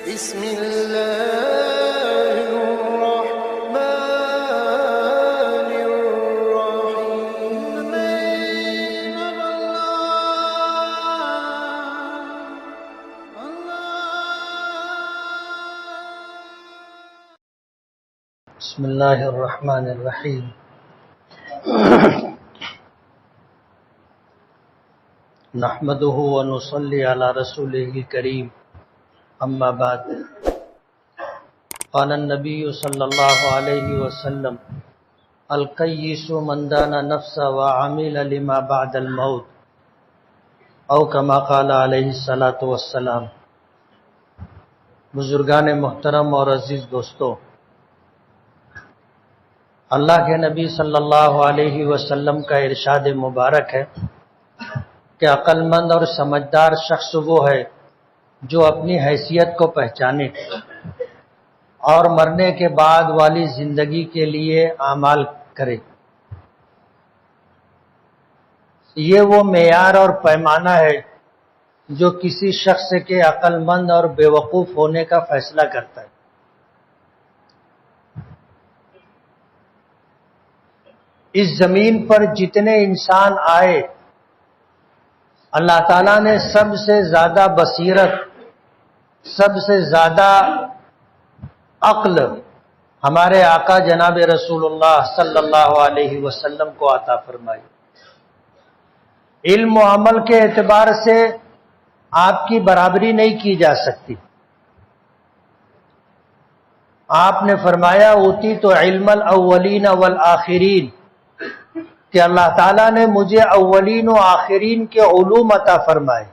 بسم الله الرحمن الرحيم. بسم الله الرحمن الرحيم. نحمده ونصلي على رسوله الكريم. اما بعد، قال النبي صلى الله عليه وسلم: القيس من دان نفسه وعمل لما بعد الموت، او كما قال عليه الصلاة والسلام. بزرگان محترم اور عزیز دوستو، اللہ کے نبی صلی اللہ علیہ وسلم کا ارشاد مبارک ہے کہ عقل مند اور سمجھدار شخص وہ ہے جو اپنی حیثیت کو پہچانے اور مرنے کے بعد والی زندگی کے لیے اعمال کرے. یہ وہ معیار اور پیمانہ ہے جو کسی شخص کے عقل مند اور بیوقوف ہونے کا فیصلہ کرتا ہے. اس زمین پر جتنے انسان آئے، اللہ تعالیٰ نے سب سے زیادہ بصیرت، سب سے زیادہ عقل ہمارے آقا جناب رسول اللہ صلی اللہ علیہ وسلم کو عطا فرمائی. علم و عمل کے اعتبار سے آپ کی برابری نہیں کی جا سکتی. آپ نے فرمایا: اوتی تو علم الاولین والآخرین، کہ اللہ تعالیٰ نے مجھے اولین و آخرین کے علوم عطا فرمائے.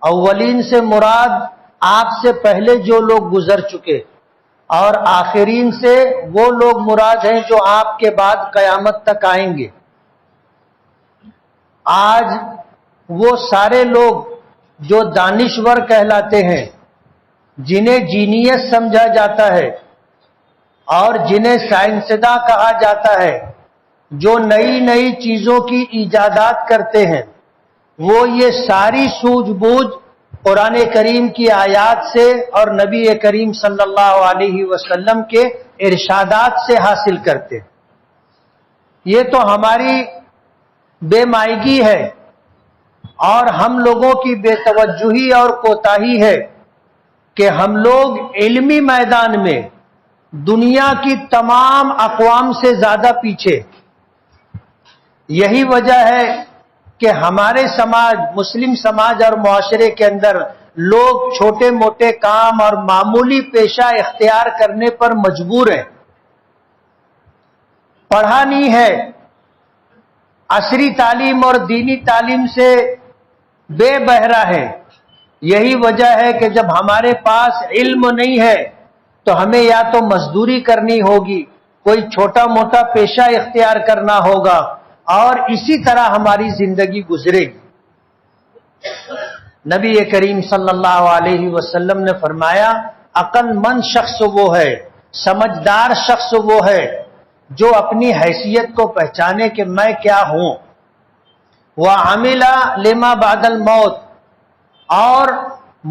اولین سے مراد آپ سے پہلے جو لوگ گزر چکے، اور آخرین سے وہ لوگ مراد ہیں جو آپ کے بعد قیامت تک آئیں گے. آج وہ سارے لوگ جو دانشور کہلاتے ہیں، جنہیں جینیس سمجھا جاتا ہے اور جنہیں سائنسداں کہا جاتا ہے، جو نئی نئی چیزوں کی ایجادات کرتے ہیں، وہ یہ ساری سوجھ بوجھ قرآن کریم کی آیات سے اور نبی کریم صلی اللہ علیہ وسلم کے ارشادات سے حاصل کرتے. یہ تو ہماری بے مائگی ہے اور ہم لوگوں کی بے توجہی اور کوتاہی ہے کہ ہم لوگ علمی میدان میں دنیا کی تمام اقوام سے زیادہ پیچھے. یہی وجہ ہے کہ ہمارے سماج، مسلم سماج اور معاشرے کے اندر لوگ چھوٹے موٹے کام اور معمولی پیشہ اختیار کرنے پر مجبور ہیں. پڑھا نہیں ہے، عصری تعلیم اور دینی تعلیم سے بے بہرا ہے. یہی وجہ ہے کہ جب ہمارے پاس علم نہیں ہے تو ہمیں یا تو مزدوری کرنی ہوگی، کوئی چھوٹا موٹا پیشہ اختیار کرنا ہوگا، اور اسی طرح ہماری زندگی گزرے گی. نبی کریم صلی اللہ علیہ وسلم نے فرمایا: عقل مند شخص وہ ہے، سمجھدار شخص وہ ہے جو اپنی حیثیت کو پہچانے کہ میں کیا ہوں. وَعَمِلَ لِمَا بَعْدَ الْمَوْتِ، اور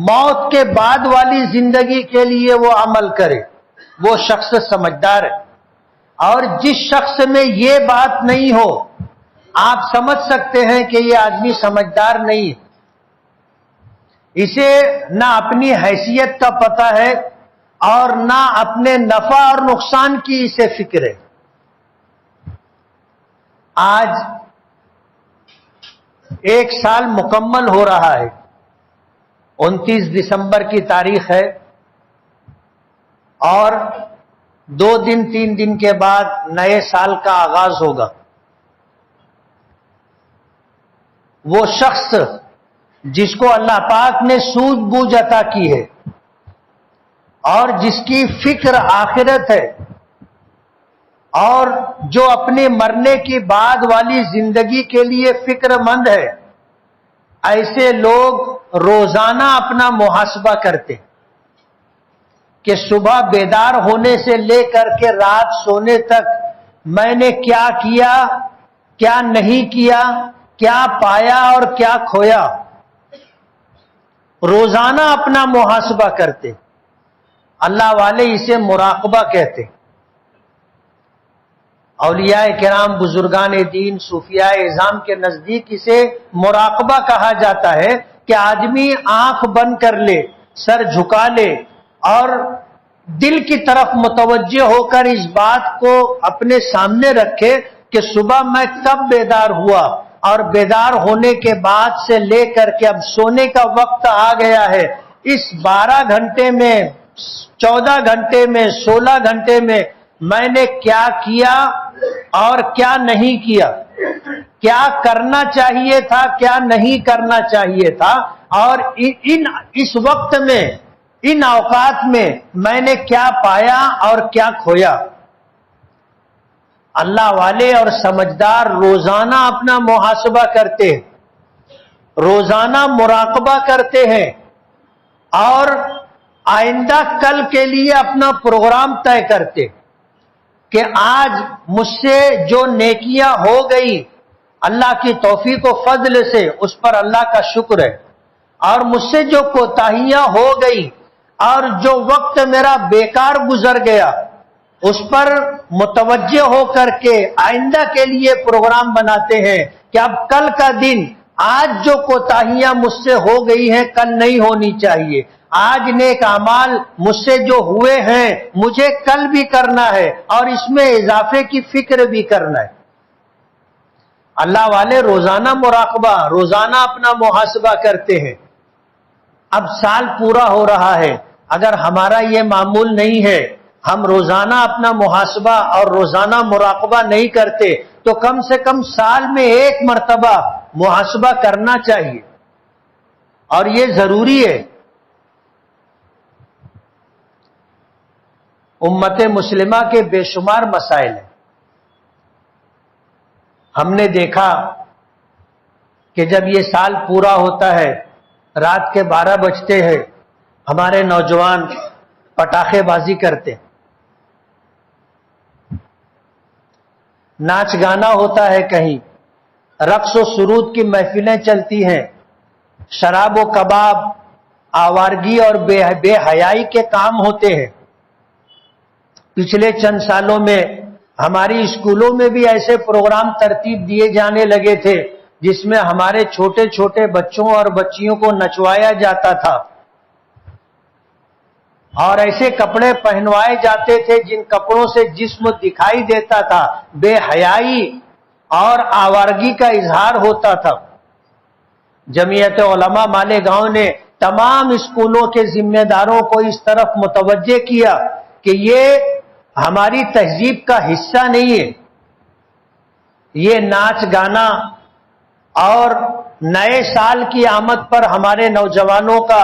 موت کے بعد والی زندگی کے لیے وہ عمل کرے. وہ شخص سمجھدار ہے. اور جس شخص میں یہ بات نہیں ہو، آپ سمجھ سکتے ہیں کہ یہ آدمی سمجھدار نہیں. اسے نہ اپنی حیثیت کا پتہ ہے اور نہ اپنے نفع اور نقصان کی اسے فکر ہے. آج 1 سال مکمل ہو رہا ہے. 29 دسمبر کی تاریخ ہے، اور 2 دن 3 دن کے بعد نئے سال کا آغاز ہوگا. وہ شخص جس کو اللہ پاک نے سوجھ بوجھ عطا کی ہے اور جس کی فکر آخرت ہے، اور جو اپنے مرنے کی بعد والی زندگی کے لیے فکر مند ہے، ایسے لوگ روزانہ اپنا محاسبہ کرتے کہ صبح بیدار ہونے سے لے کر کے رات سونے تک میں نے کیا کیا، کیا نہیں کیا، کیا پایا اور کیا کھویا. روزانہ اپنا محاسبہ کرتے. اللہ والے اسے مراقبہ کہتے ہیں۔ اولیاء کرام، بزرگان دین، صوفیاء اعظام کے نزدیک اسے مراقبہ کہا جاتا ہے کہ آدمی آنکھ بند کر لے، سر جھکا لے اور دل کی طرف متوجہ ہو کر اس بات کو اپنے سامنے رکھے کہ صبح میں کب بیدار ہوا، اور بیدار ہونے کے بعد سے لے کر کے اب سونے کا وقت آ گیا ہے، اس 12 گھنٹے میں، 14 گھنٹے میں، 16 گھنٹے میں میں نے کیا کیا اور کیا نہیں کیا، کیا کرنا چاہیے تھا، کیا نہیں کرنا چاہیے تھا، اور اس وقت میں، ان اوقات میں نے کیا پایا اور کیا کھویا۔ اللہ والے اور سمجھدار روزانہ اپنا محاسبہ کرتے ہیں، روزانہ مراقبہ کرتے ہیں، اور آئندہ کل کے لیے اپنا پروگرام طے کرتے کہ آج مجھ سے جو نیکیاں ہو گئی اللہ کی توفیق و فضل سے، اس پر اللہ کا شکر ہے، اور مجھ سے جو کوتاہیاں ہو گئی اور جو وقت میرا بیکار گزر گیا، اس پر متوجہ ہو کر کے آئندہ کے لیے پروگرام بناتے ہیں کہ اب کل کا دن، آج جو کوتاہیاں مجھ سے ہو گئی ہیں کل نہیں ہونی چاہیے، آج نیک اعمال مجھ سے جو ہوئے ہیں مجھے کل بھی کرنا ہے اور اس میں اضافے کی فکر بھی کرنا ہے۔ اللہ والے روزانہ مراقبہ، روزانہ اپنا محاسبہ کرتے ہیں۔ اب سال پورا ہو رہا ہے، اگر ہمارا یہ معمول نہیں ہے، ہم روزانہ اپنا محاسبہ اور روزانہ مراقبہ نہیں کرتے، تو کم سے کم سال میں ایک مرتبہ محاسبہ کرنا چاہیے، اور یہ ضروری ہے۔ امت مسلمہ کے بے شمار مسائل ہیں۔ ہم نے دیکھا کہ جب یہ سال پورا ہوتا ہے، رات کے 12 بجتے ہیں، ہمارے نوجوان پٹاخے بازی کرتے، ناچ گانا ہوتا ہے، کہیں رقص و سرود کی محفلیں چلتی ہیں، شراب و کباب، آوارگی اور بے حیائی کے کام ہوتے ہیں۔ پچھلے چند سالوں میں ہماری اسکولوں میں بھی ایسے پروگرام ترتیب دیے جانے لگے تھے جس میں ہمارے چھوٹے چھوٹے بچوں اور بچیوں کو نچوایا جاتا تھا، اور ایسے کپڑے پہنوائے جاتے تھے جن کپڑوں سے جسم دکھائی دیتا تھا، بے حیائی اور آوارگی کا اظہار ہوتا تھا۔ جمعیت علماء مالیگاؤں نے تمام اسکولوں کے ذمہ داروں کو اس طرف متوجہ کیا کہ یہ ہماری تہذیب کا حصہ نہیں ہے، یہ ناچ گانا اور نئے سال کی آمد پر ہمارے نوجوانوں کا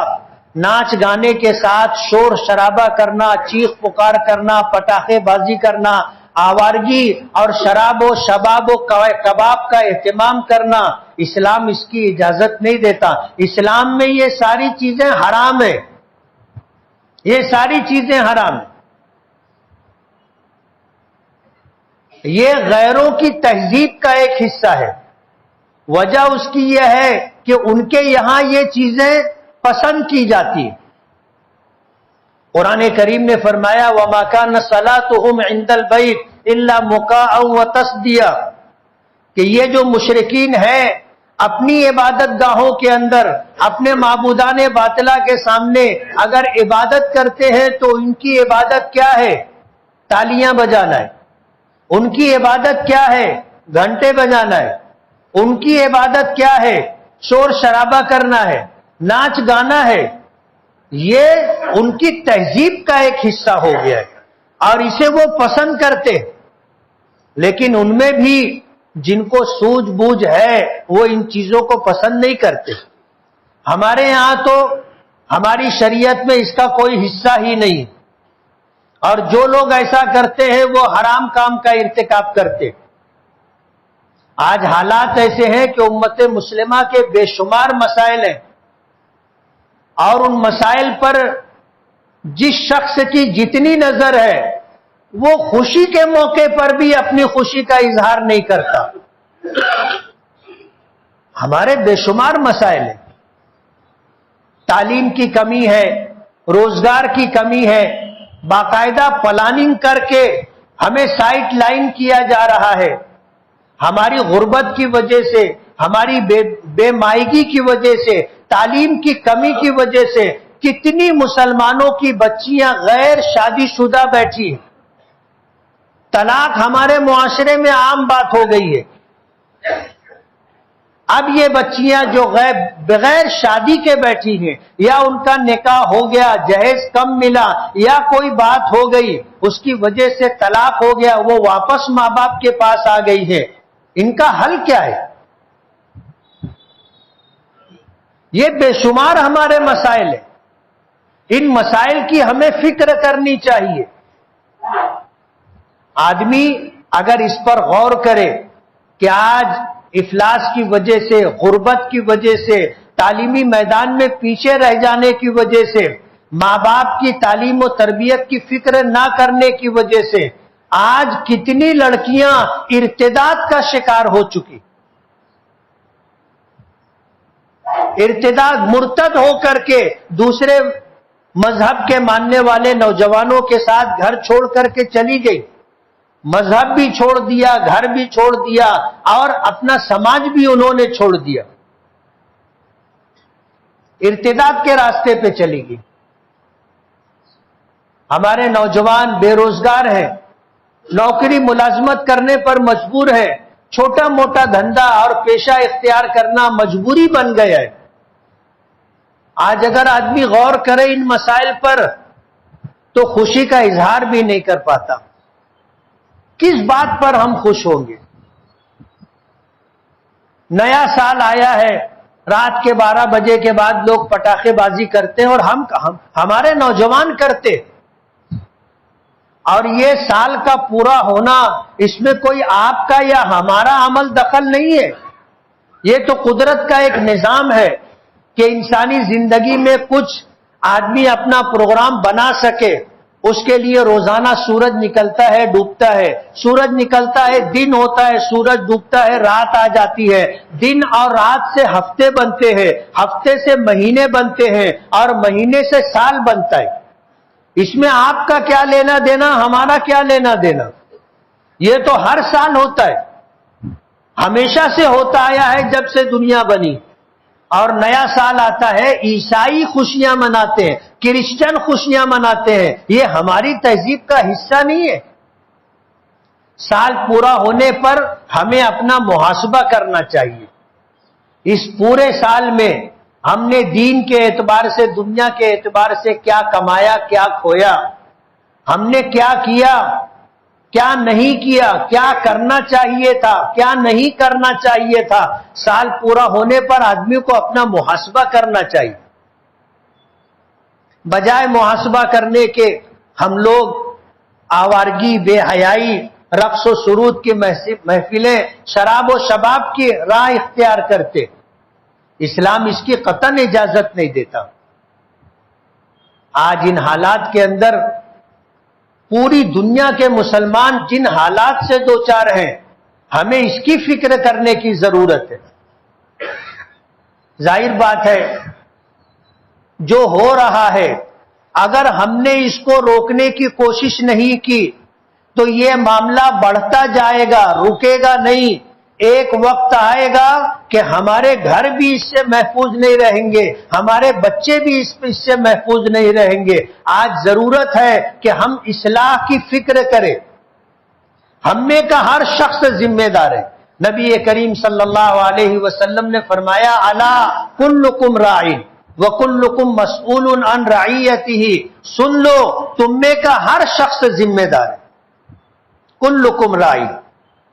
ناچ گانے کے ساتھ شور شرابہ کرنا، چیخ پکار کرنا، پٹاخے بازی کرنا، آوارگی اور شراب و شباب و کباب کا اہتمام کرنا، اسلام اس کی اجازت نہیں دیتا۔ اسلام میں یہ ساری چیزیں حرام ہیں، یہ ساری چیزیں حرام ہیں۔ یہ غیروں کی تہذیب کا ایک حصہ ہے۔ وجہ اس کی یہ ہے کہ ان کے یہاں یہ چیزیں پسند کی جاتی ہیں۔ قرآن کریم نے فرمایا وَمَا كَانَ صَلَاتُهُمْ عِندَ الْبَيْتِ إِلَّا مُكَاءً وَتَصْدِيًا، کہ یہ جو مشرکین ہیں اپنی عبادت گاہوں کے اندر اپنے معبودان باطلہ کے سامنے اگر عبادت کرتے ہیں تو ان کی عبادت کیا ہے؟ تالیاں بجانا ہے۔ ان کی عبادت کیا ہے؟ گھنٹے بجانا ہے۔ ان کی عبادت کیا ہے؟ شور شرابہ کرنا ہے، ناچ گانا ہے۔ یہ ان کی تہذیب کا ایک حصہ ہو گیا ہے اور اسے وہ پسند کرتے، لیکن ان میں بھی جن کو سوجھ بوجھ ہے وہ ان چیزوں کو پسند نہیں کرتے۔ ہمارے یہاں تو ہماری شریعت میں اس کا کوئی حصہ ہی نہیں، اور جو لوگ ایسا کرتے ہیں وہ حرام کام کا ارتکاب کرتے۔ آج حالات ایسے ہیں کہ امت مسلمہ کے بے شمار مسائل ہیں، اور ان مسائل پر جس شخص کی جتنی نظر ہے وہ خوشی کے موقع پر بھی اپنی خوشی کا اظہار نہیں کرتا۔ ہمارے بے شمار مسائل ہیں، تعلیم کی کمی ہے، روزگار کی کمی ہے، باقاعدہ پلاننگ کر کے ہمیں سائٹ لائن کیا جا رہا ہے. ہماری غربت کی وجہ سے، ہماری بے مائگی کی وجہ سے، تعلیم کی کمی کی وجہ سے کتنی مسلمانوں کی بچیاں غیر شادی شدہ بیٹھی ہیں. طلاق ہمارے معاشرے میں عام بات ہو گئی ہے. اب یہ بچیاں جو بغیر شادی کے بیٹھی ہیں، یا ان کا نکاح ہو گیا، جہیز کم ملا، یا کوئی بات ہو گئی اس کی وجہ سے طلاق ہو گیا، وہ واپس ماں باپ کے پاس آ گئی ہے، ان کا حل کیا ہے؟ یہ بے شمار ہمارے مسائل ہیں. ان مسائل کی ہمیں فکر کرنی چاہیے. آدمی اگر اس پر غور کرے کہ آج افلاس کی وجہ سے، غربت کی وجہ سے، تعلیمی میدان میں پیچھے رہ جانے کی وجہ سے، ماں باپ کی تعلیم و تربیت کی فکر نہ کرنے کی وجہ سے آج کتنی لڑکیاں ارتداد کا شکار ہو چکی. ارتداد، مرتد ہو کر کے دوسرے مذہب کے ماننے والے نوجوانوں کے ساتھ گھر چھوڑ کر کے چلی گئی. مذہب بھی چھوڑ دیا، گھر بھی چھوڑ دیا، اور اپنا سماج بھی انہوں نے چھوڑ دیا. ارتداد کے راستے پہ چلی گئی. ہمارے نوجوان بے روزگار ہیں، نوکری ملازمت کرنے پر مجبور ہیں، چھوٹا موٹا دھندا اور پیشہ اختیار کرنا مجبوری بن گیا ہے. آج اگر آدمی غور کرے ان مسائل پر تو خوشی کا اظہار بھی نہیں کر پاتا. کس بات پر ہم خوش ہوں گے؟ نیا سال آیا ہے، رات کے 12 بجے کے بعد لوگ پٹاخے بازی کرتے ہیں، اور ہمارے نوجوان کرتے. اور یہ سال کا پورا ہونا، اس میں کوئی آپ کا یا ہمارا عمل دخل نہیں ہے. یہ تو قدرت کا ایک نظام ہے کہ انسانی زندگی میں کچھ آدمی اپنا پروگرام بنا سکے. اس کے لیے روزانہ سورج نکلتا ہے، ڈوبتا ہے، سورج نکلتا ہے، دن ہوتا ہے، سورج ڈوبتا ہے، رات آ جاتی ہے. دن اور رات سے ہفتے بنتے ہیں، ہفتے سے مہینے بنتے ہیں، اور مہینے سے سال بنتا ہے. اس میں آپ کا کیا لینا دینا، ہمارا کیا لینا دینا؟ یہ تو ہر سال ہوتا ہے، ہمیشہ سے ہوتا آیا ہے جب سے دنیا بنی. اور نیا سال آتا ہے، عیسائی خوشیاں مناتے ہیں، کرسچن خوشیاں مناتے ہیں. یہ ہماری تہذیب کا حصہ نہیں ہے. سال پورا ہونے پر ہمیں اپنا محاسبہ کرنا چاہیے. اس پورے سال میں ہم نے دین کے اعتبار سے، دنیا کے اعتبار سے کیا کمایا، کیا کھویا، ہم نے کیا کیا، کیا نہیں کیا، کیا کرنا چاہیے تھا، کیا نہیں کرنا چاہیے تھا. سال پورا ہونے پر آدمی کو اپنا محاسبہ کرنا چاہیے. بجائے محاسبہ کرنے کے ہم لوگ آوارگی، بے حیائی، رقص و سرود کی محفلیں، شراب و شباب کی راہ اختیار کرتے. اسلام اس کی قطعاً اجازت نہیں دیتا. آج ان حالات کے اندر پوری دنیا کے مسلمان جن حالات سے دوچار ہیں، ہمیں اس کی فکر کرنے کی ضرورت ہے. ظاہر بات ہے جو ہو رہا ہے، اگر ہم نے اس کو روکنے کی کوشش نہیں کی تو یہ معاملہ بڑھتا جائے گا، رکے گا نہیں. ایک وقت آئے گا کہ ہمارے گھر بھی اس سے محفوظ نہیں رہیں گے، ہمارے بچے بھی اس سے محفوظ نہیں رہیں گے. آج ضرورت ہے کہ ہم اصلاح کی فکر کریں. ہم میں کا ہر شخص ذمہ دار ہے. نبی کریم صلی اللہ علیہ وسلم نے فرمایا، الا کلکم راعٍ وکلکم مسئول عن رعیتہ. سن لو، تم میں کا ہر شخص ذمہ دار ہے. کلکم راعٍ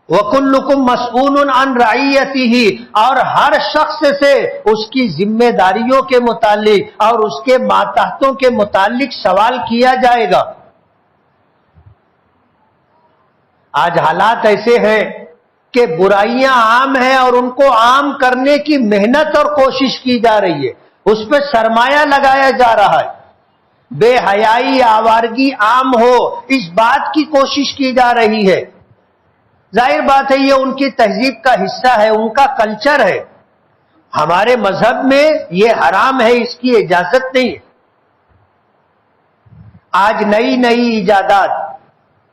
وَكُلُّكُمْ مَسْئُولٌ عَنْ رَعِيَّتِهِ. اور ہر شخص سے اس کی ذمہ داریوں کے متعلق اور اس کے ماتحتوں کے متعلق سوال کیا جائے گا. آج حالات ایسے ہیں کہ برائیاں عام ہیں اور ان کو عام کرنے کی محنت اور کوشش کی جا رہی ہے، اس پہ سرمایہ لگایا جا رہا ہے. بے حیائی، آوارگی عام ہو، اس بات کی کوشش کی جا رہی ہے. ظاہر بات ہے یہ ان کی تہذیب کا حصہ ہے، ان کا کلچر ہے. ہمارے مذہب میں یہ حرام ہے، اس کی اجازت نہیں ہے. آج نئی نئی ایجادات،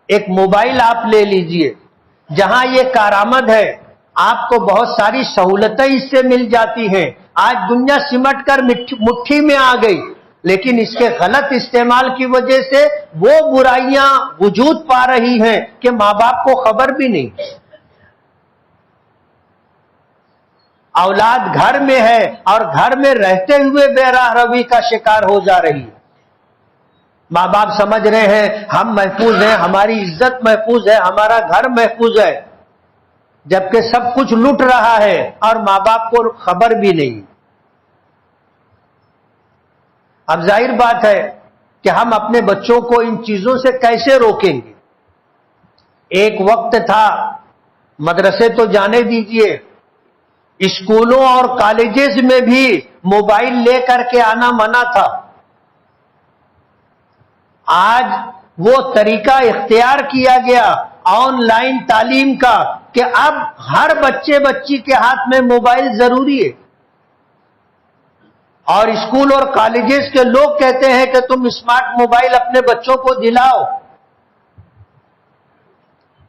ایک موبائل آپ لے لیجئے، جہاں یہ کارآمد ہے، آپ کو بہت ساری سہولتیں اس سے مل جاتی ہیں. آج دنیا سمٹ کر مٹھی میں آ گئی، لیکن اس کے غلط استعمال کی وجہ سے وہ برائیاں وجود پا رہی ہیں کہ ماں باپ کو خبر بھی نہیں. اولاد گھر میں ہے اور گھر میں رہتے ہوئے بے راہ روی کا شکار ہو جا رہی ہے. ماں باپ سمجھ رہے ہیں ہم محفوظ ہیں، ہماری عزت محفوظ ہے، ہمارا گھر محفوظ ہے، جبکہ سب کچھ لٹ رہا ہے اور ماں باپ کو خبر بھی نہیں. اب ظاہر بات ہے کہ ہم اپنے بچوں کو ان چیزوں سے کیسے روکیں گے؟ ایک وقت تھا، مدرسے تو جانے دیجئے، اسکولوں اور کالجز میں بھی موبائل لے کر کے آنا منع تھا. آج وہ طریقہ اختیار کیا گیا آن لائن تعلیم کا کہ اب ہر بچے بچی کے ہاتھ میں موبائل ضروری ہے. اور اسکول اور کالجز کے لوگ کہتے ہیں کہ تم اسمارٹ موبائل اپنے بچوں کو دلاؤ.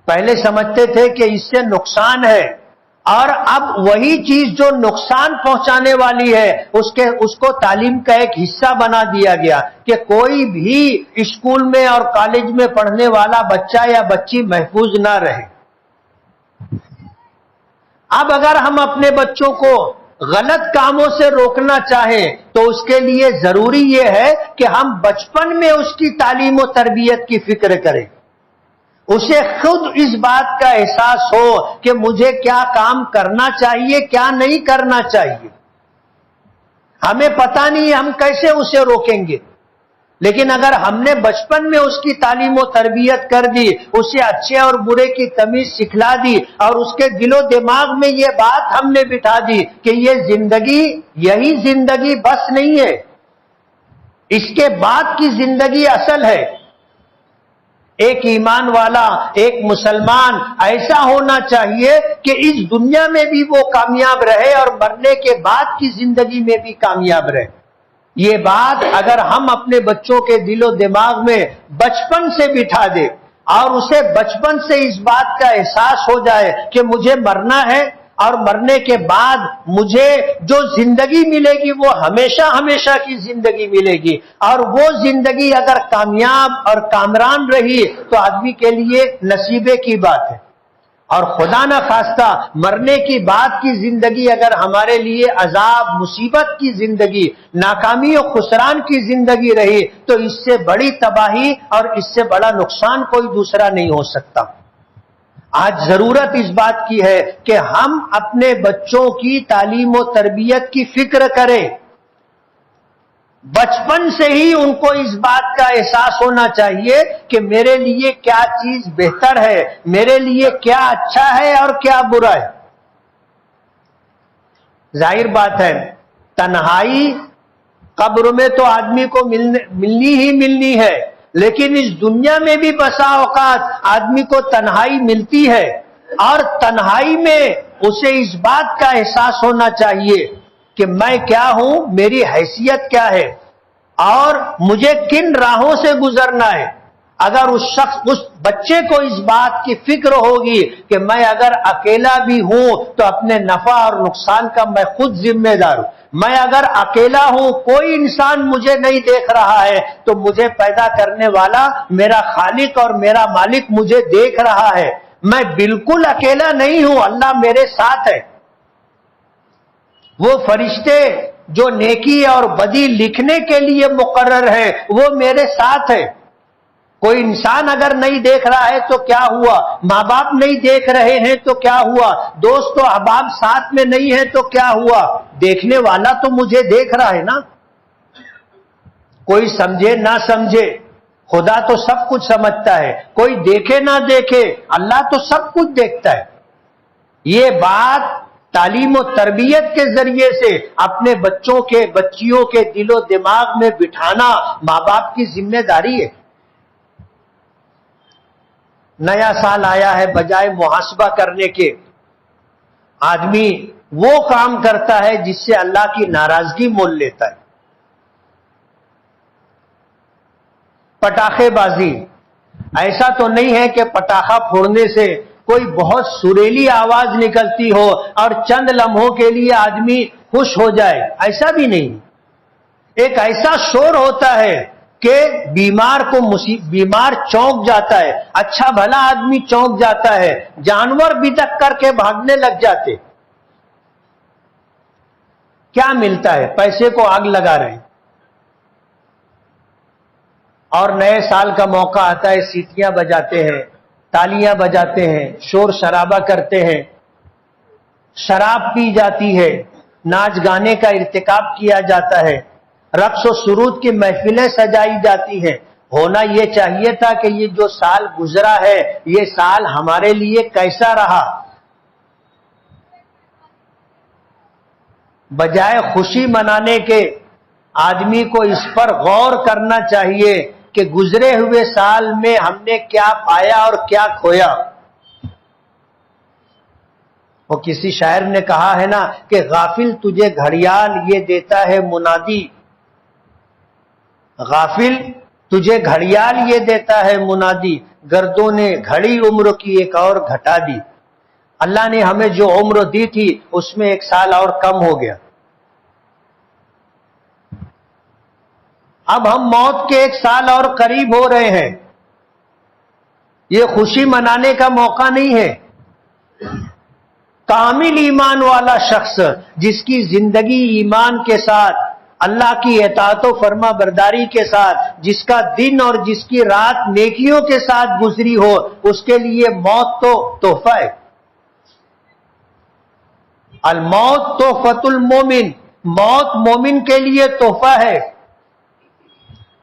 پہلے سمجھتے تھے کہ اس سے نقصان ہے، اور اب وہی چیز جو نقصان پہنچانے والی ہے اس کو تعلیم کا ایک حصہ بنا دیا گیا کہ کوئی بھی اسکول میں اور کالج میں پڑھنے والا بچہ یا بچی محفوظ نہ رہے. اب اگر ہم اپنے بچوں کو غلط کاموں سے روکنا چاہیں تو اس کے لیے ضروری یہ ہے کہ ہم بچپن میں اس کی تعلیم و تربیت کی فکر کریں. اسے خود اس بات کا احساس ہو کہ مجھے کیا کام کرنا چاہیے، کیا نہیں کرنا چاہیے. ہمیں پتہ نہیں ہم کیسے اسے روکیں گے، لیکن اگر ہم نے بچپن میں اس کی تعلیم و تربیت کر دی، اسے اچھے اور برے کی تمیز سکھلا دی، اور اس کے دل و دماغ میں یہ بات ہم نے بٹھا دی کہ یہ زندگی، یہی زندگی بس نہیں ہے، اس کے بعد کی زندگی اصل ہے. ایک ایمان والا، ایک مسلمان ایسا ہونا چاہیے کہ اس دنیا میں بھی وہ کامیاب رہے اور مرنے کے بعد کی زندگی میں بھی کامیاب رہے. یہ بات اگر ہم اپنے بچوں کے دل و دماغ میں بچپن سے بٹھا دیں اور اسے بچپن سے اس بات کا احساس ہو جائے کہ مجھے مرنا ہے اور مرنے کے بعد مجھے جو زندگی ملے گی وہ ہمیشہ ہمیشہ کی زندگی ملے گی، اور وہ زندگی اگر کامیاب اور کامران رہی تو آدمی کے لیے نصیبے کی بات ہے. اور خدا نہ خواستہ مرنے کی بعد کی زندگی اگر ہمارے لیے عذاب، مصیبت کی زندگی، ناکامی و خسران کی زندگی رہی تو اس سے بڑی تباہی اور اس سے بڑا نقصان کوئی دوسرا نہیں ہو سکتا. آج ضرورت اس بات کی ہے کہ ہم اپنے بچوں کی تعلیم و تربیت کی فکر کریں. بچپن سے ہی ان کو اس بات کا احساس ہونا چاہیے کہ میرے لیے کیا چیز بہتر ہے، میرے لیے کیا اچھا ہے اور کیا برا ہے. ظاہر بات ہے تنہائی قبر میں تو آدمی کو ملنی ہی ملنی ہے، لیکن اس دنیا میں بھی بسا اوقات آدمی کو تنہائی ملتی ہے، اور تنہائی میں اسے اس بات کا احساس ہونا چاہیے کہ میں کیا ہوں، میری حیثیت کیا ہے اور مجھے کن راہوں سے گزرنا ہے. اگر اس بچے کو اس بات کی فکر ہوگی کہ میں اگر اکیلا بھی ہوں تو اپنے نفع اور نقصان کا میں خود ذمہ دار ہوں، میں اگر اکیلا ہوں، کوئی انسان مجھے نہیں دیکھ رہا ہے، تو مجھے پیدا کرنے والا میرا خالق اور میرا مالک مجھے دیکھ رہا ہے، میں بالکل اکیلا نہیں ہوں، اللہ میرے ساتھ ہے. وہ فرشتے جو نیکی اور بدی لکھنے کے لیے مقرر ہیں وہ میرے ساتھ ہے. کوئی انسان اگر نہیں دیکھ رہا ہے تو کیا ہوا، ماں باپ نہیں دیکھ رہے ہیں تو کیا ہوا، دوست و احباب ساتھ میں نہیں ہے تو کیا ہوا، دیکھنے والا تو مجھے دیکھ رہا ہے نا. کوئی سمجھے نہ سمجھے، خدا تو سب کچھ سمجھتا ہے، کوئی دیکھے نہ دیکھے، اللہ تو سب کچھ دیکھتا ہے. یہ بات تعلیم و تربیت کے ذریعے سے اپنے بچوں کے، بچیوں کے دل و دماغ میں بٹھانا ماں باپ کی ذمہ داری ہے. نیا سال آیا ہے، بجائے محاسبہ کرنے کے آدمی وہ کام کرتا ہے جس سے اللہ کی ناراضگی مول لیتا ہے. پٹاخے بازی. ایسا تو نہیں ہے کہ پٹاخہ پھوڑنے سے کوئی بہت سریلی آواز نکلتی ہو اور چند لمحوں کے لیے آدمی خوش ہو جائے، ایسا بھی نہیں. ایک ایسا شور ہوتا ہے کہ بیمار چونک جاتا ہے، اچھا بھلا آدمی چونک جاتا ہے، جانور بھی تک کر کے بھاگنے لگ جاتے. کیا ملتا ہے؟ پیسے کو آگ لگا رہے ہیں. اور نئے سال کا موقع آتا ہے، سیٹیاں بجاتے ہیں، تالیاں بجاتے ہیں، شور شرابہ کرتے ہیں، شراب پی جاتی ہے، ناچ گانے کا ارتکاب کیا جاتا ہے، رقص و سرود کی محفلیں سجائی جاتی ہیں. ہونا یہ چاہیے تھا کہ یہ جو سال گزرا ہے یہ سال ہمارے لیے کیسا رہا. بجائے خوشی منانے کے آدمی کو اس پر غور کرنا چاہیے کہ گزرے ہوئے سال میں ہم نے کیا پایا اور کیا کھویا. وہ کسی شاعر نے کہا ہے نا کہ غافل تجھے گھڑیال یہ دیتا ہے منادی، غافل تجھے گھڑیال یہ دیتا ہے منادی، گردوں نے گھڑی عمر کی ایک اور گھٹا دی. اللہ نے ہمیں جو عمر دی تھی اس میں ایک سال اور کم ہو گیا. اب ہم موت کے ایک سال اور قریب ہو رہے ہیں. یہ خوشی منانے کا موقع نہیں ہے. کامل ایمان والا شخص جس کی زندگی ایمان کے ساتھ، اللہ کی اطاعت و فرما برداری کے ساتھ، جس کا دن اور جس کی رات نیکیوں کے ساتھ گزری ہو، اس کے لیے موت تو تحفہ ہے. الموت تحفۃ المومن، موت مومن کے لیے تحفہ ہے.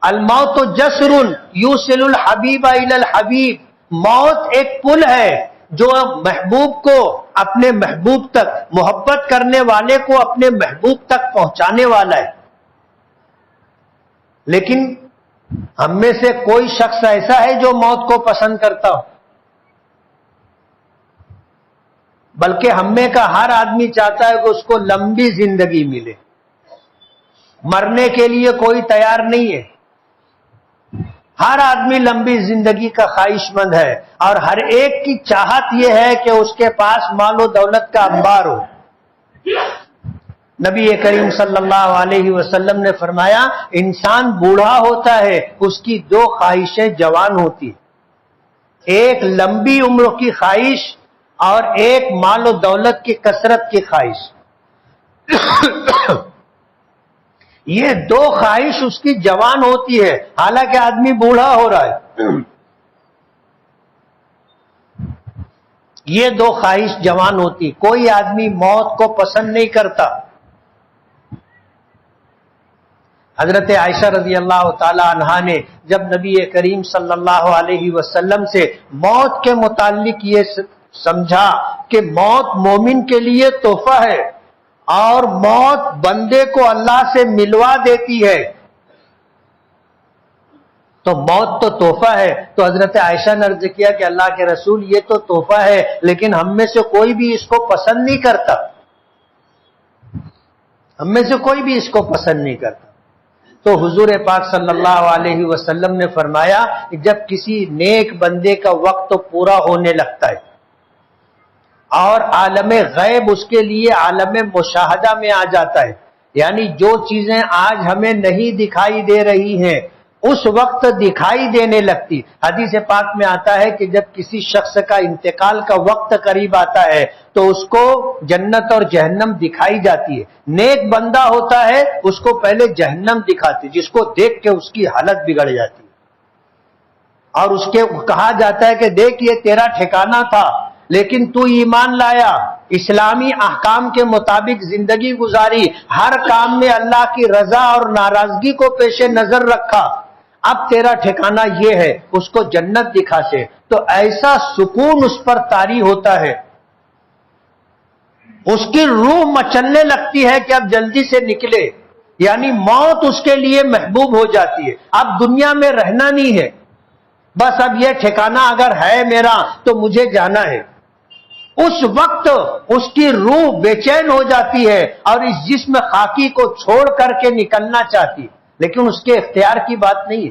الموت جسر یوصل الحبیب الی الحبیب، موت ایک پل ہے جو محبوب کو اپنے محبوب تک، محبت کرنے والے کو اپنے محبوب تک پہنچانے والا ہے. لیکن ہم میں سے کوئی شخص ایسا ہے جو موت کو پسند کرتا ہو؟ بلکہ ہم میں کا ہر آدمی چاہتا ہے کہ اس کو لمبی زندگی ملے. مرنے کے لیے کوئی تیار نہیں ہے. ہر آدمی لمبی زندگی کا خواہش مند ہے، اور ہر ایک کی چاہت یہ ہے کہ اس کے پاس مال و دولت کا انبار ہو. نبی کریم صلی اللہ علیہ وسلم نے فرمایا انسان بوڑھا ہوتا ہے اس کی دو خواہشیں جوان ہوتی، ایک لمبی عمر کی خواہش اور ایک مال و دولت کی کثرت کی خواہش. یہ دو خواہش اس کی جوان ہوتی ہے، حالانکہ آدمی بوڑھا ہو رہا ہے. یہ دو خواہش جوان ہوتی. کوئی آدمی موت کو پسند نہیں کرتا. حضرت عائشہ رضی اللہ تعالی عنہا نے جب نبی کریم صلی اللہ علیہ وسلم سے موت کے متعلق یہ سمجھا کہ موت مومن کے لیے تحفہ ہے اور موت بندے کو اللہ سے ملوا دیتی ہے، تو موت تو تحفہ ہے. تو حضرت عائشہ نے عرض کیا کہ اللہ کے رسول یہ تو تحفہ ہے لیکن ہم میں سے کوئی بھی اس کو پسند نہیں کرتا. ہم میں سے کوئی بھی اس کو پسند نہیں کرتا. تو حضور پاک صلی اللہ علیہ وسلم نے فرمایا کہ جب کسی نیک بندے کا وقت پورا ہونے لگتا ہے اور عالم غیب اس کے لیے عالم مشاہدہ میں آ جاتا ہے، یعنی جو چیزیں آج ہمیں نہیں دکھائی دے رہی ہیں اس وقت دکھائی دینے لگتی. حدیث پاک میں آتا ہے کہ جب کسی شخص کا انتقال کا وقت قریب آتا ہے تو اس کو جنت اور جہنم دکھائی جاتی ہے. نیک بندہ ہوتا ہے اس کو پہلے جہنم دکھاتی، جس کو دیکھ کے اس کی حالت بگڑ جاتی ہے، اور اس کے کہا جاتا ہے کہ دیکھ یہ تیرا ٹھکانہ تھا لیکن تو ایمان لایا، اسلامی احکام کے مطابق زندگی گزاری، ہر کام میں اللہ کی رضا اور ناراضگی کو پیش نظر رکھا، اب تیرا ٹھکانہ یہ ہے، اس کو جنت دکھاتے. تو ایسا سکون اس پر طاری ہوتا ہے، اس کی روح مچلنے لگتی ہے کہ اب جلدی سے نکلے، یعنی موت اس کے لیے محبوب ہو جاتی ہے. اب دنیا میں رہنا نہیں ہے، بس اب یہ ٹھکانہ اگر ہے میرا تو مجھے جانا ہے. اس وقت اس کی روح بے چین ہو جاتی ہے اور اس جسم خاکی کو چھوڑ کر کے نکلنا چاہتی ہے، لیکن اس کے اختیار کی بات نہیں ہے.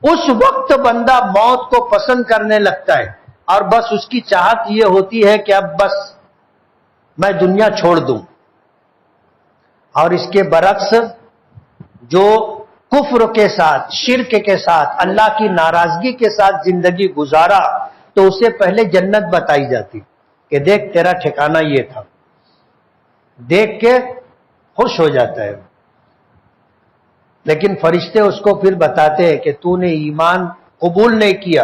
اس وقت بندہ موت کو پسند کرنے لگتا ہے اور بس اس کی چاہت یہ ہوتی ہے کہ اب بس میں دنیا چھوڑ دوں. اور اس کے برعکس جو کفر کے ساتھ، شرک کے ساتھ، اللہ کی ناراضگی کے ساتھ زندگی گزارا تو اسے پہلے جنت بتائی جاتی کہ دیکھ تیرا ٹھکانہ یہ تھا، دیکھ کے خوش ہو جاتا ہے. لیکن فرشتے اس کو پھر بتاتے ہیں کہ تو نے ایمان قبول نہیں کیا،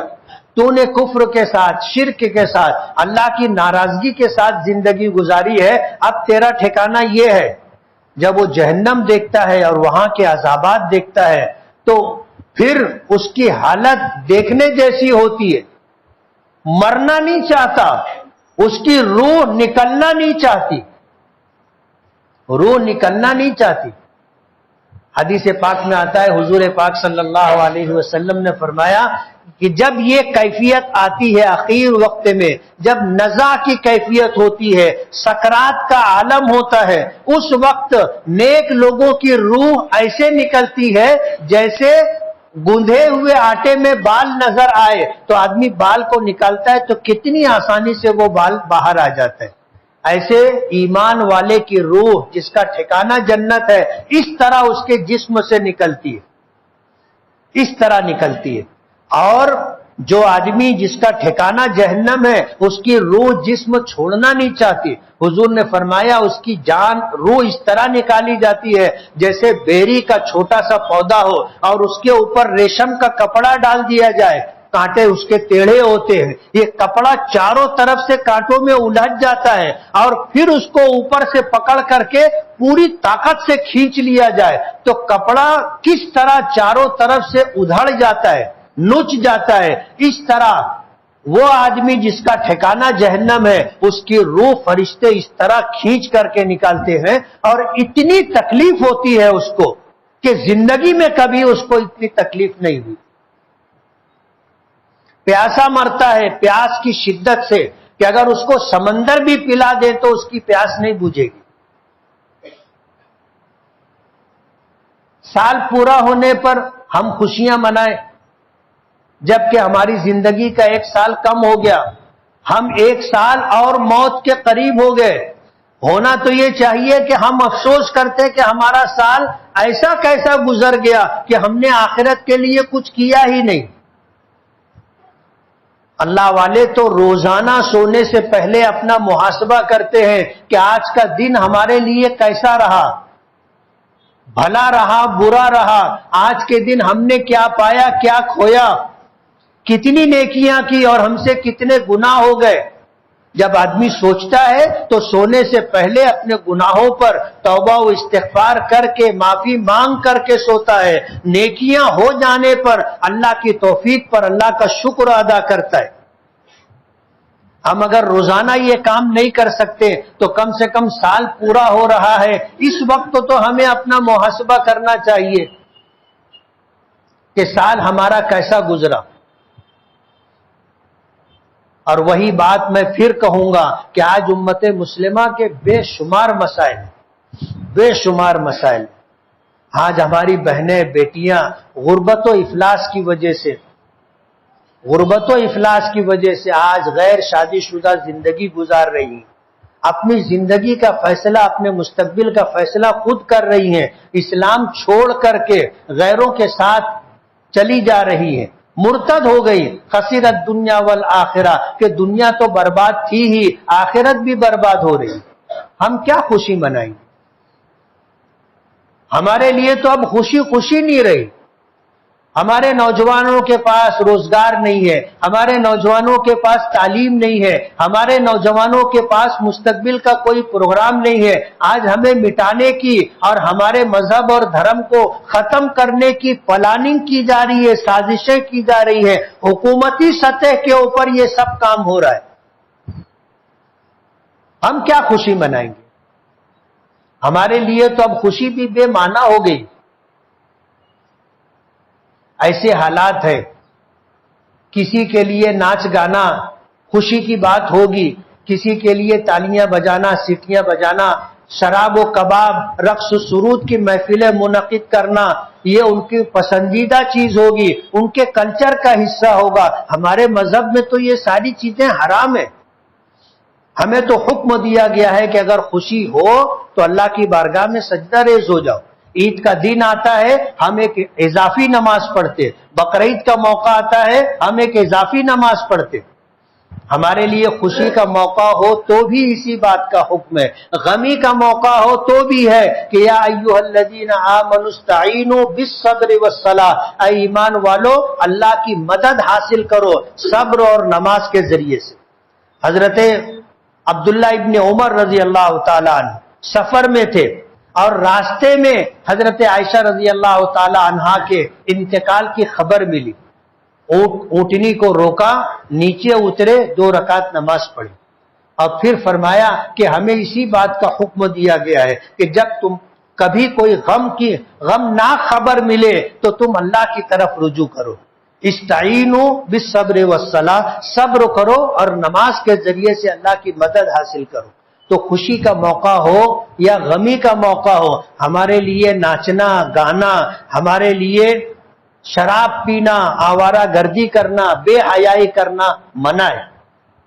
تو نے کفر کے ساتھ، شرک کے ساتھ، اللہ کی ناراضگی کے ساتھ زندگی گزاری ہے، اب تیرا ٹھکانہ یہ ہے. جب وہ جہنم دیکھتا ہے اور وہاں کے عذابات دیکھتا ہے تو پھر اس کی حالت دیکھنے جیسی ہوتی ہے. مرنا نہیں چاہتا، اس کی روح نکلنا نہیں چاہتی، روح نکلنا نہیں چاہتی. حدیث پاک میں آتا ہے، حضور پاک صلی اللہ علیہ وسلم نے فرمایا کہ جب یہ کیفیت آتی ہے اخیر وقت میں، جب نزع کی کیفیت ہوتی ہے، سکرات کا عالم ہوتا ہے، اس وقت نیک لوگوں کی روح ایسے نکلتی ہے جیسے گوندھے ہوئے آٹے میں بال نظر آئے تو آدمی بال کو نکالتا ہے تو کتنی آسانی سے وہ بال باہر آ جاتا ہے. ایسے ایمان والے کی روح جس کا ٹھکانہ جنت ہے اس طرح اس کے جسم سے نکلتی ہے، اس طرح نکلتی ہے. اور جو آدمی جس کا ٹھکانہ جہنم ہے اس کی روح جسم چھوڑنا نہیں چاہتی. حضور نے فرمایا اس کی جان، روح اس طرح نکالی جاتی ہے جیسے بیری کا چھوٹا سا پودا ہو اور اس کے اوپر ریشم کا کپڑا ڈال دیا جائے، کانٹے اس کے ٹیڑھے ہوتے ہیں، یہ کپڑا چاروں طرف سے کانٹوں میں الجھ جاتا ہے اور پھر اس کو اوپر سے پکڑ کر کے پوری طاقت سے کھینچ لیا جائے تو کپڑا کس طرح چاروں طرف سے ادھڑ جاتا ہے، نچ جاتا ہے. اس طرح وہ آدمی جس کا ٹھکانہ جہنم ہے اس کی روح فرشتے اس طرح کھینچ کر کے نکالتے ہیں اور اتنی تکلیف ہوتی ہے اس کو کہ زندگی میں کبھی اس کو اتنی تکلیف نہیں ہوئی. پیاسا مرتا ہے پیاس کی شدت سے کہ اگر اس کو سمندر بھی پلا دے تو اس کی پیاس نہیں بجھے گی. سال پورا ہونے پر ہم خوشیاں منائیں جبکہ ہماری زندگی کا 1 سال کم ہو گیا، ہم 1 سال اور موت کے قریب ہو گئے. ہونا تو یہ چاہیے کہ ہم افسوس کرتے کہ ہمارا سال ایسا کیسا گزر گیا کہ ہم نے آخرت کے لیے کچھ کیا ہی نہیں. اللہ والے تو روزانہ سونے سے پہلے اپنا محاسبہ کرتے ہیں کہ آج کا دن ہمارے لیے کیسا رہا، بھلا رہا برا رہا، آج کے دن ہم نے کیا پایا کیا کھویا، کتنی نیکیاں کی اور ہم سے کتنے گناہ ہو گئے. جب آدمی سوچتا ہے تو سونے سے پہلے اپنے گناہوں پر توبہ و استغفار کر کے معافی مانگ کر کے سوتا ہے. نیکیاں ہو جانے پر اللہ کی توفیق پر اللہ کا شکر ادا کرتا ہے. ہم اگر روزانہ یہ کام نہیں کر سکتے تو کم سے کم سال پورا ہو رہا ہے اس وقت تو ہمیں اپنا محاسبہ کرنا چاہیے کہ سال ہمارا کیسا گزرا. اور وہی بات میں پھر کہوں گا کہ آج امت مسلمہ کے بے شمار مسائل آج ہماری بہنیں بیٹیاں غربت و افلاس کی وجہ سے آج غیر شادی شدہ زندگی گزار رہی ہیں. اپنی زندگی کا فیصلہ، اپنے مستقبل کا فیصلہ خود کر رہی ہیں. اسلام چھوڑ کر کے غیروں کے ساتھ چلی جا رہی ہیں، مرتد ہو گئی. خسرت دنیا والآخرہ کہ دنیا تو برباد تھی ہی، آخرت بھی برباد ہو رہی. ہم کیا خوشی منائیں گے؟ ہمارے لیے تو اب خوشی نہیں رہی. ہمارے نوجوانوں کے پاس روزگار نہیں ہے، ہمارے نوجوانوں کے پاس تعلیم نہیں ہے، ہمارے نوجوانوں کے پاس مستقبل کا کوئی پروگرام نہیں ہے. آج ہمیں مٹانے کی اور ہمارے مذہب اور دھرم کو ختم کرنے کی پلاننگ کی جا رہی ہے، سازشیں کی جا رہی ہیں. حکومتی سطح کے اوپر یہ سب کام ہو رہا ہے. ہم کیا خوشی منائیں گے؟ ہمارے لیے تو اب خوشی بھی بے معنی ہو گئی. ایسے حالات ہے، کسی کے لیے ناچ گانا خوشی کی بات ہوگی، کسی کے لیے تالیاں بجانا، سیٹیاں بجانا شراب و کباب، رقص و سرود کی محفلیں منعقد کرنا یہ ان کی پسندیدہ چیز ہوگی، ان کے کلچر کا حصہ ہوگا۔ ہمارے مذہب میں تو یہ ساری چیزیں حرام ہیں۔ ہمیں تو حکم دیا گیا ہے کہ اگر خوشی ہو تو اللہ کی بارگاہ میں سجدہ ریز ہو جاؤ۔ عید کا دن آتا ہے ہم ایک اضافی نماز پڑھتے، بقرعید کا موقع آتا ہے ہم ایک اضافی نماز پڑھتے۔ ہمارے لیے خوشی کا موقع ہو تو بھی اسی بات کا حکم ہے، غمی کا موقع ہو تو بھی ہے کہ یا ایھا الذین آمنوا استعینوا بالصبر والصلاۃ، اے ایمان والو اللہ کی مدد حاصل کرو صبر اور نماز کے ذریعے سے۔ حضرت عبداللہ ابن عمر رضی اللہ تعالیٰ عنہ سفر میں تھے اور راستے میں حضرت عائشہ رضی اللہ تعالیٰ عنہا کے انتقال کی خبر ملی۔ اونٹنی کو روکا، نیچے اترے، 2 رکعت نماز پڑھی اور پھر فرمایا کہ ہمیں اسی بات کا حکم دیا گیا ہے کہ جب تم کبھی کوئی غمناک خبر ملے تو تم اللہ کی طرف رجوع کرو، استعینوا بالصبر والصلاۃ، صبر کرو اور نماز کے ذریعے سے اللہ کی مدد حاصل کرو۔ تو خوشی کا موقع ہو یا غمی کا موقع ہو، ہمارے لیے ناچنا گانا، ہمارے لیے شراب پینا، آوارہ گردی کرنا، بے حیائی کرنا منع ہے۔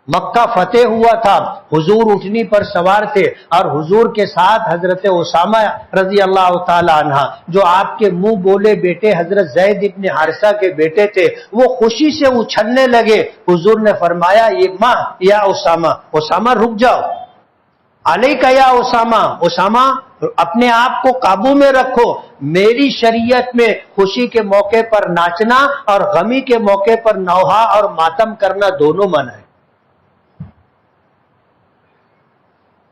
مکہ فتح ہوا تھا، حضور اونٹنی پر سوار تھے اور حضور کے ساتھ حضرت اسامہ رضی اللہ تعالی عنہ جو آپ کے منہ بولے بیٹے حضرت زید ابن حارثہ کے بیٹے تھے، وہ خوشی سے اچھلنے لگے۔ حضور نے فرمایا یا اسامہ، اسامہ رک جاؤ، علیک یا اسامہ، اسامہ اپنے آپ کو قابو میں رکھو، میری شریعت میں خوشی کے موقع پر ناچنا اور غمی کے موقع پر نوحہ اور ماتم کرنا دونوں منع ہے۔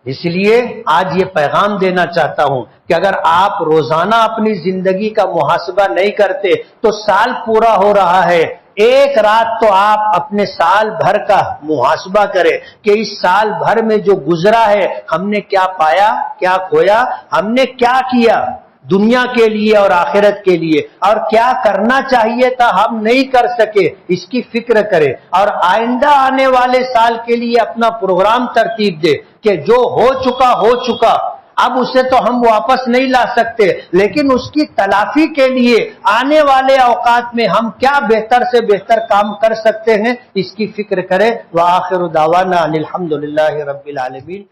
اس لیے آج یہ پیغام دینا چاہتا ہوں کہ اگر آپ روزانہ اپنی زندگی کا محاسبہ نہیں کرتے تو سال پورا ہو رہا ہے، ایک رات تو آپ اپنے سال بھر کا محاسبہ کریں کہ اس سال بھر میں جو گزرا ہے ہم نے کیا پایا، کیا کھویا، ہم نے کیا کیا دنیا کے لیے اور آخرت کے لیے، اور کیا کرنا چاہیے تھا ہم نہیں کر سکے، اس کی فکر کرے اور آئندہ آنے والے سال کے لیے اپنا پروگرام ترتیب دے کہ جو ہو چکا اب اسے تو ہم واپس نہیں لا سکتے، لیکن اس کی تلافی کے لیے آنے والے اوقات میں ہم کیا بہتر سے بہتر کام کر سکتے ہیں، اس کی فکر کریں۔ وآخر دعوانا الحمدللہ رب العالمین۔